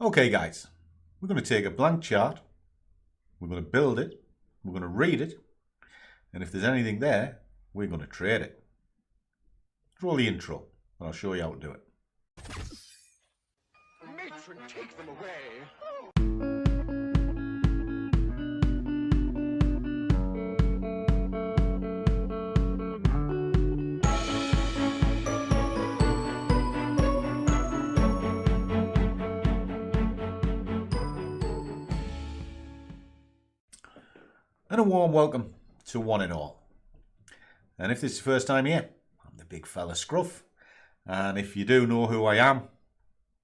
Okay guys, we're going to take a blank chart, we're going to build it, we're going to read it, and if there's anything there, we're going to trade it. Roll the intro and I'll show you how to do it. Matron, take them away. And a warm welcome to one and all. And if this is your first time here, I'm the big fella Scruff. And if you do know who I am,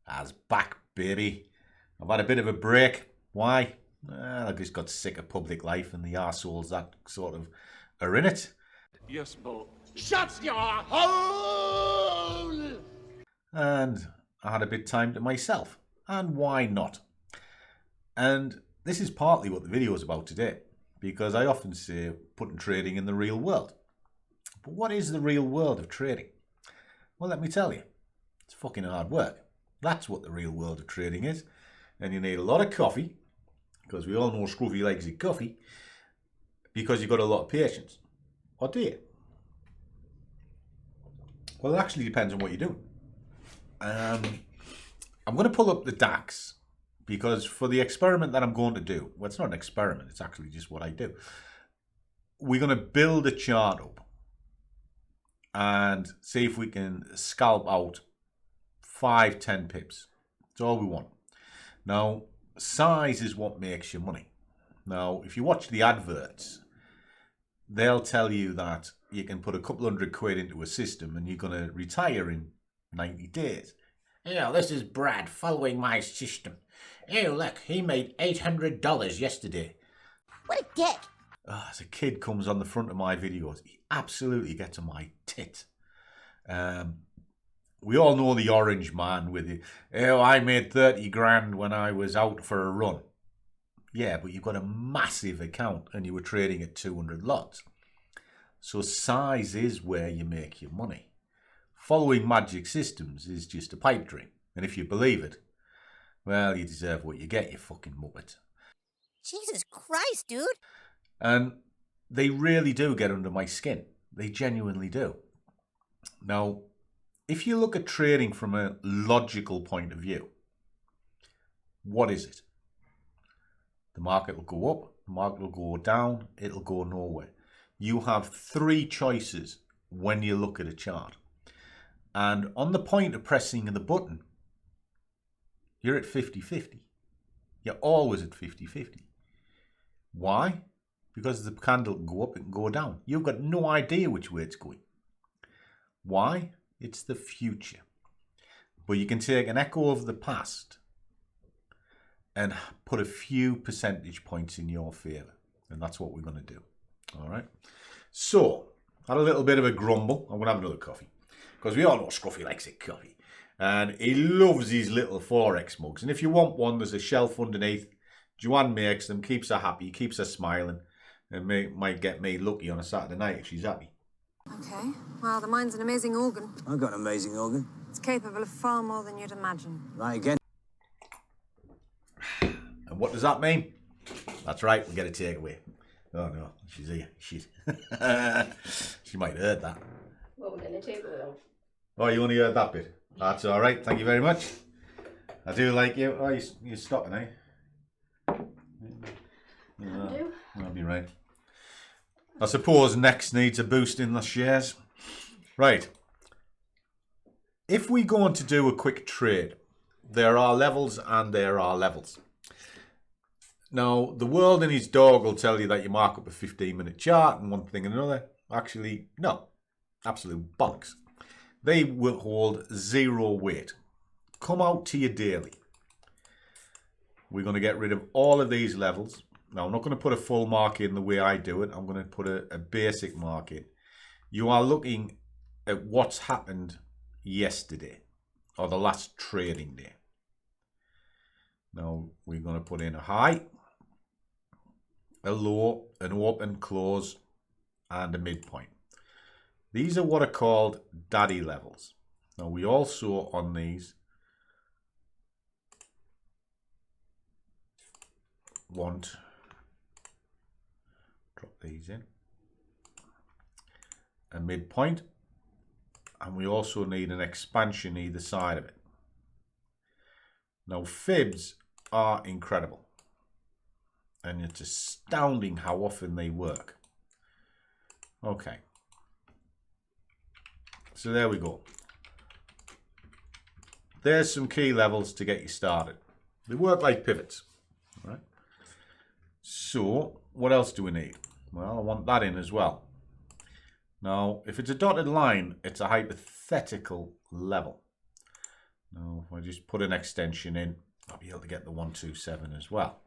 I's back, baby. I've had a bit of a break. Why? Well, I just got sick of public life and the arseholes that sort of are in it. Yes, Bull. Shut your hole! And I had a bit of time to myself. And why not? And this is partly what the video is about today. Because I often say putting trading in the real world. But what is the real world of trading? Well, let me tell you. It's fucking hard work. That's what the real world of trading is. And you need a lot of coffee. Because we all know Scruffy likes his coffee. Because you've got a lot of patience. Or do you? Well, it actually depends on what you're doing. I'm going to pull up the DAX. Because for the experiment that I'm going to do, well, it's not an experiment, it's actually just what I do. We're going to build a chart up and see if we can scalp out 5-10 pips. That's all we want. Now, size is what makes your money. Now, if you watch the adverts, they'll tell you that you can put a couple £100 into a system and you're going to retire in 90 days. Yeah, this is Brad following my system. Oh, look, he made $800 yesterday. What a dick. As a kid comes on the front of my videos, he absolutely gets on my tit. We all know the orange man with the, oh, I made 30 grand when I was out for a run. Yeah, but you've got a massive account and you were trading at 200 lots. So size is where you make your money. Following magic systems is just a pipe dream. And if you believe it, well, you deserve what you get, you fucking muppet. Jesus Christ, dude. And they really do get under my skin. They genuinely do. Now, if you look at trading from a logical point of view, what is it? The market will go up, the market will go down, it'll go nowhere. You have three choices when you look at a chart. And on the point of pressing the button, you're at 50-50. You're always at 50-50. Why? Because the candle can go up, it can go down. You've got no idea which way it's going. Why? It's the future. But you can take an echo of the past and put a few percentage points in your favour. And that's what we're going to do. All right? So, had a little bit of a grumble. I'm going to have another coffee. Because we all know Scruffy likes his coffee. And he loves his little Forex mugs. And if you want one, there's a shelf underneath. Joanne makes them, keeps her happy, keeps her smiling. And might get me lucky on a Saturday night if she's happy. Okay, well, the mind's an amazing organ. I've got an amazing organ. It's capable of far more than you'd imagine. Right again. And what does that mean? That's right, we get a takeaway. Oh no, she's here. She might have heard that. What we're going to take it off. Oh, you only heard that bit? That's all right. Thank you very much. I do like you. Oh, you're stopping, eh? Yeah, do. That'll be right. I suppose next needs a boost in the shares. Right. If we're going to do a quick trade, there are levels and there are levels. Now, the world and his dog will tell you that you mark up a 15-minute chart and one thing and another. Actually, no. Absolute bollocks. They will hold zero weight. Come out to your daily. We're going to get rid of all of these levels. Now, I'm not going to put a full mark in the way I do it. I'm going to put a basic mark in. You are looking at what's happened yesterday or the last trading day. Now, we're going to put in a high, a low, an open, close, and a midpoint. These are what are called daddy levels. Now we also on these want, drop these in, a midpoint, and we also need an expansion either side of it. Now fibs are incredible, and it's astounding how often they work. Okay, so there we go. There's some key levels to get you started. They work like pivots, right? So what else do we need? Well, I want that in as well. Now, if it's a dotted line, it's a hypothetical level. Now, if I just put an extension in, I'll be able to get the 127 as well.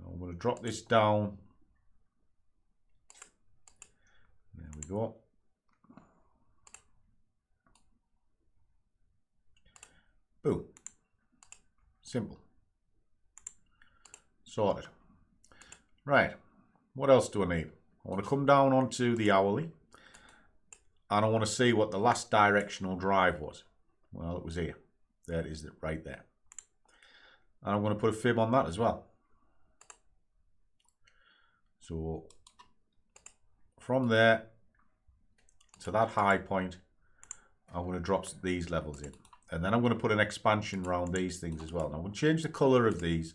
I'm going to drop this down. There we go. Boom. Simple. Sorted. Right. What else do I need? I want to come down onto the hourly. And I want to see what the last directional drive was. Well, it was here. There it is, right there. And I'm going to put a fib on that as well. So from there to that high point, I'm going to drop these levels in. And then I'm going to put an expansion around these things as well. Now I'm going to change the color of these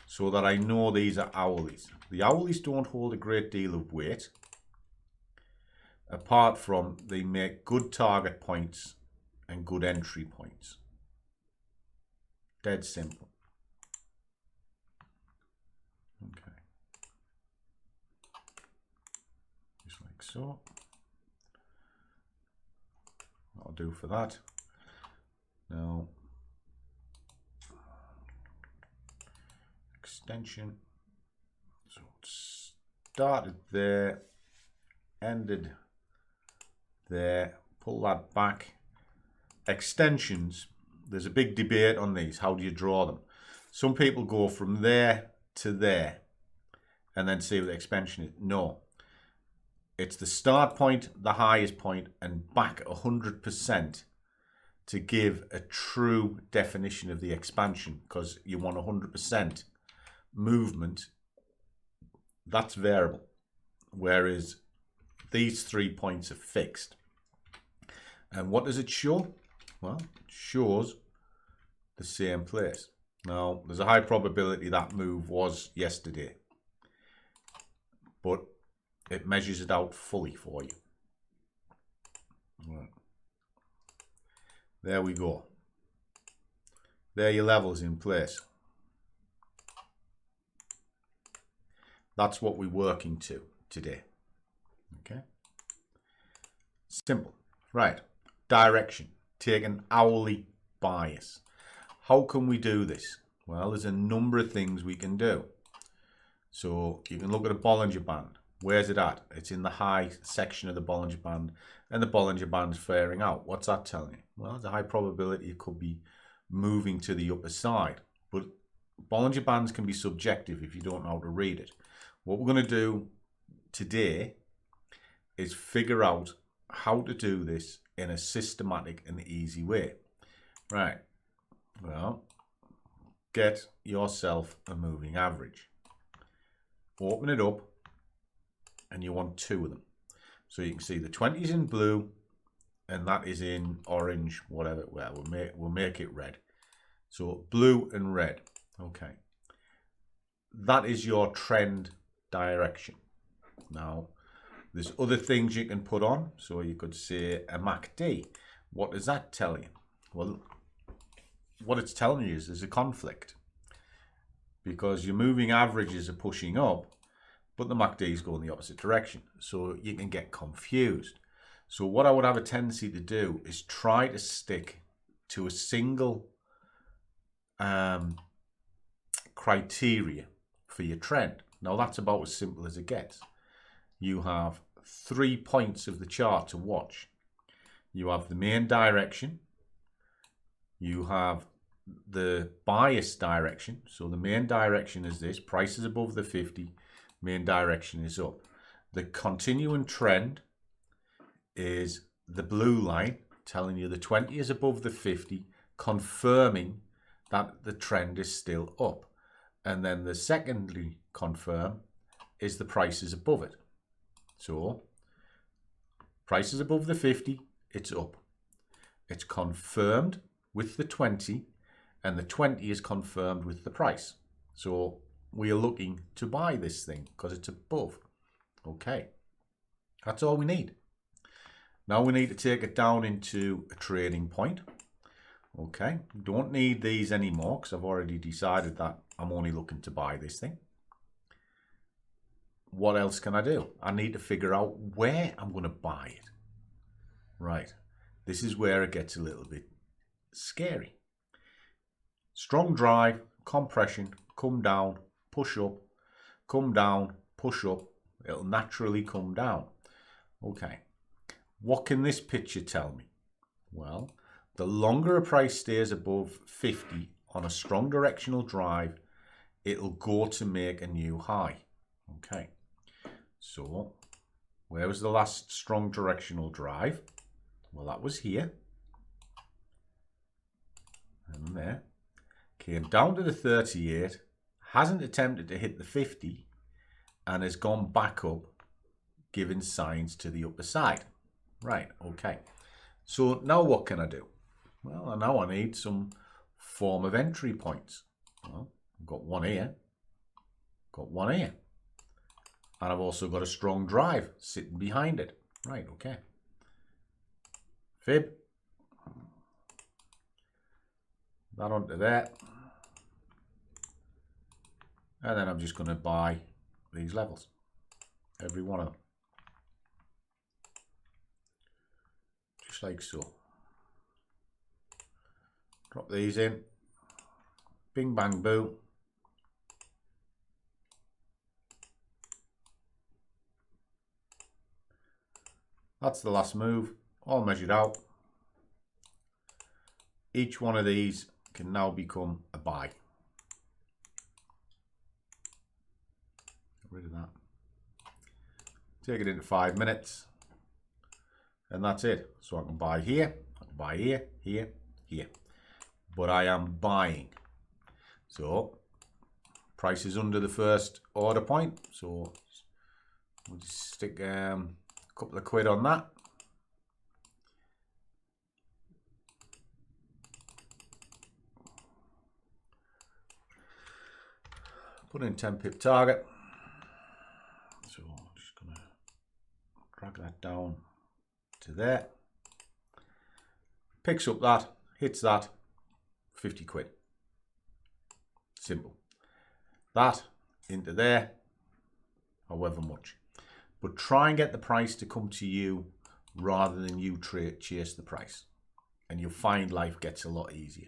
so that I know these are hourlies. The hourlies don't hold a great deal of weight, apart from they make good target points and good entry points. Dead simple. Okay. Just like so. That'll do for that. Now, extension. So it started there, ended there, pull that back. Extensions, there's a big debate on these. How do you draw them? Some people go from there to there and then see what the expansion is. No, it's the start point, the highest point, and back 100% to give a true definition of the expansion, because you want 100% movement. That's variable, whereas these 3 points are fixed. And what does it show? Well, it shows the same place. Now, there's a high probability that move was yesterday, but it measures it out fully for you. Right. There we go. There are your levels in place. That's what we're working to today. Okay. Simple. Right. Direction. Take an hourly bias. How can we do this? Well, there's a number of things we can do. So you can look at a Bollinger Band. Where's it at? It's in the high section of the Bollinger Band, and the Bollinger Band is flaring out. What's that telling you? Well, there's a high probability it could be moving to the upper side. But Bollinger Bands can be subjective if you don't know how to read it. What we're going to do today is figure out how to do this in a systematic and easy way. Right. Well, get yourself a moving average. Open it up, and you want 2 of them. So you can see the 20 is in blue, and that is in orange, whatever. Well, we'll make it red. So blue and red. Okay. That is your trend direction. Now, there's other things you can put on. So you could say a MACD. What does that tell you? Well, what it's telling you is there's a conflict, because your moving averages are pushing up, but the MACDs go in the opposite direction. So you can get confused. So what I would have a tendency to do is try to stick to a single criteria for your trend. Now that's about as simple as it gets. You have 3 points of the chart to watch. You have the main direction. You have the bias direction. So the main direction is this. Price is above the 50. Main direction is up. The continuing trend is the blue line, telling you the 20 is above the 50, confirming that the trend is still up. And then the secondly confirm is the price is above it. So price is above the 50, it's up. It's confirmed with the 20, and the 20 is confirmed with the price. So we are looking to buy this thing because it's above. Okay, that's all we need. Now we need to take it down into a trading point. Okay, don't need these anymore because I've already decided that I'm only looking to buy this thing. What else can I do? I need to figure out where I'm going to buy it. Right, this is where it gets a little bit scary. Strong drive, compression, come down, push up, come down, push up. It'll naturally come down. Okay, what can this picture tell me? Well, the longer a price stays above 50 on a strong directional drive, it'll go to make a new high. Okay, so where was the last strong directional drive? Well, that was here. And there. Came down to the 38, hasn't attempted to hit the 50, and has gone back up, giving signs to the upper side. Right, okay. So now what can I do? Well, now I need some form of entry points. Well, I've got one here, got one here. And I've also got a strong drive sitting behind it. Right, okay. Fib. That onto there. And then I'm just going to buy these levels. Every one of them. Just like so. Drop these in. Bing, bang, boom. That's the last move. All measured out. Each one of these can now become a buy. Get rid of that. Take it into 5 minutes. And that's it. So I can buy here, I can buy here, here, here. But I am buying. So price is under the first order point. So we'll just stick a couple of quid on that. Put in 10 pip target. So I'm just going to drag that down to there. Picks up that, hits that, 50 quid. Simple. That into there, however much. But try and get the price to come to you rather than you chase the price. And you'll find life gets a lot easier.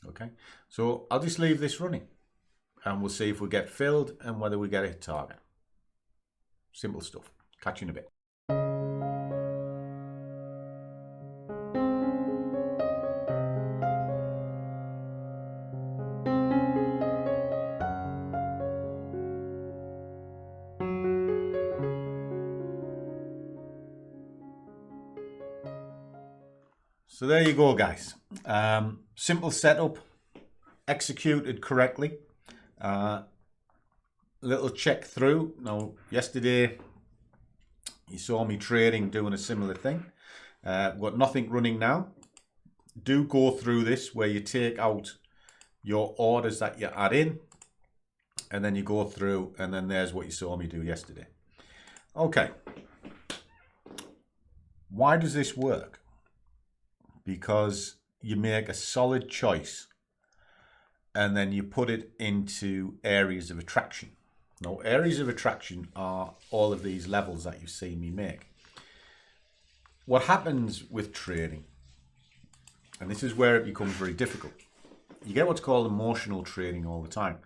Okay, so I'll just leave this running. And we'll see if we get filled and whether we get a target. Simple stuff. Catch you in a bit. So there you go, guys. Simple setup, executed correctly. Little check through. Now, yesterday you saw me trading doing a similar thing. Got nothing running now. Do go through this where you take out your orders that you add in, and then you go through, and then there's what you saw me do yesterday. Okay. Why does this work? Because you make a solid choice and then you put it into areas of attraction. Now, areas of attraction are all of these levels that you see me make. What happens with trading, and this is where it becomes very difficult, you get what's called emotional trading all the time,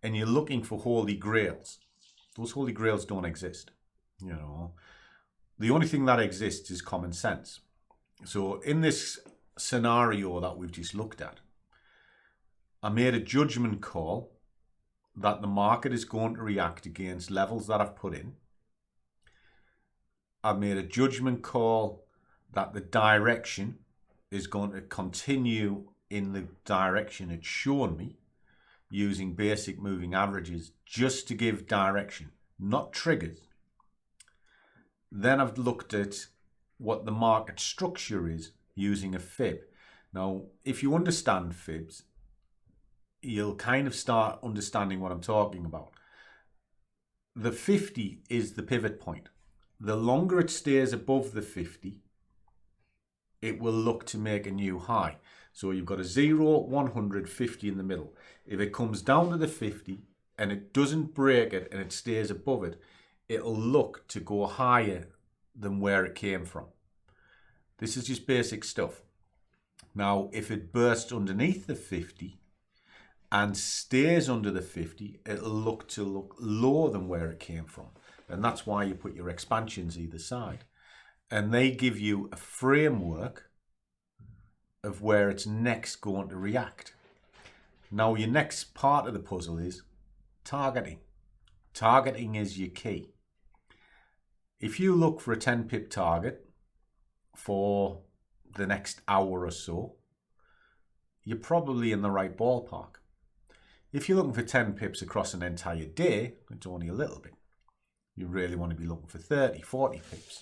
and you're looking for holy grails. Those holy grails don't exist. You know, the only thing that exists is common sense. So in this scenario that we've just looked at, I made a judgment call that the market is going to react against levels that I've put in. I made a judgment call that the direction is going to continue in the direction it's shown me. using basic moving averages just to give direction, not triggers. Then I've looked at what the market structure is using a fib. Now, if you understand fibs, you'll kind of start understanding what I'm talking about. The 50 is the pivot point. The longer it stays above the 50, it will look to make a new high. So you've got a 0, 100, 50 in the middle. If it comes down to the 50 and it doesn't break it and it stays above it, it'll look to go higher than where it came from. This is just basic stuff. Now, if it bursts underneath the 50 and stays under the 50, it'll look lower than where it came from. And that's why you put your expansions either side. And they give you a framework of where it's next going to react. Now, your next part of the puzzle is targeting. Targeting is your key. If you look for a 10 pip target for the next hour or so, you're probably in the right ballpark. If you're looking for 10 pips across an entire day, it's only a little bit. You really want to be looking for 30, 40 pips,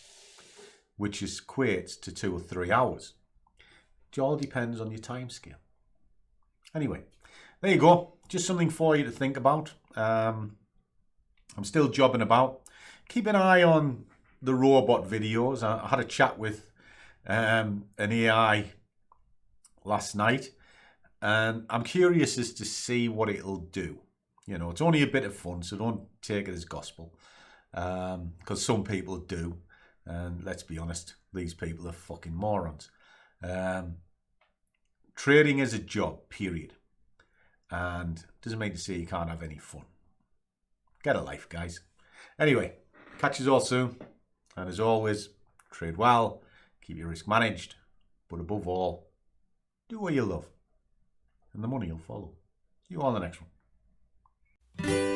which equates to 2 or 3 hours. It all depends on your time scale. Anyway, there you go. Just something for you to think about. I'm still jobbing about. Keep an eye on the robot videos. I had a chat with an AI last night, and I'm curious as to see what it'll do. You know, it's only a bit of fun, so don't take it as gospel, because some people do, and let's be honest, these people are fucking morons. Trading is a job, period, and doesn't mean to say you can't have any fun. Get a life, guys. Anyway, catch you all soon, and as always, trade well, keep your risk managed, but above all, do what you love, and the money will follow. See you all in the next one.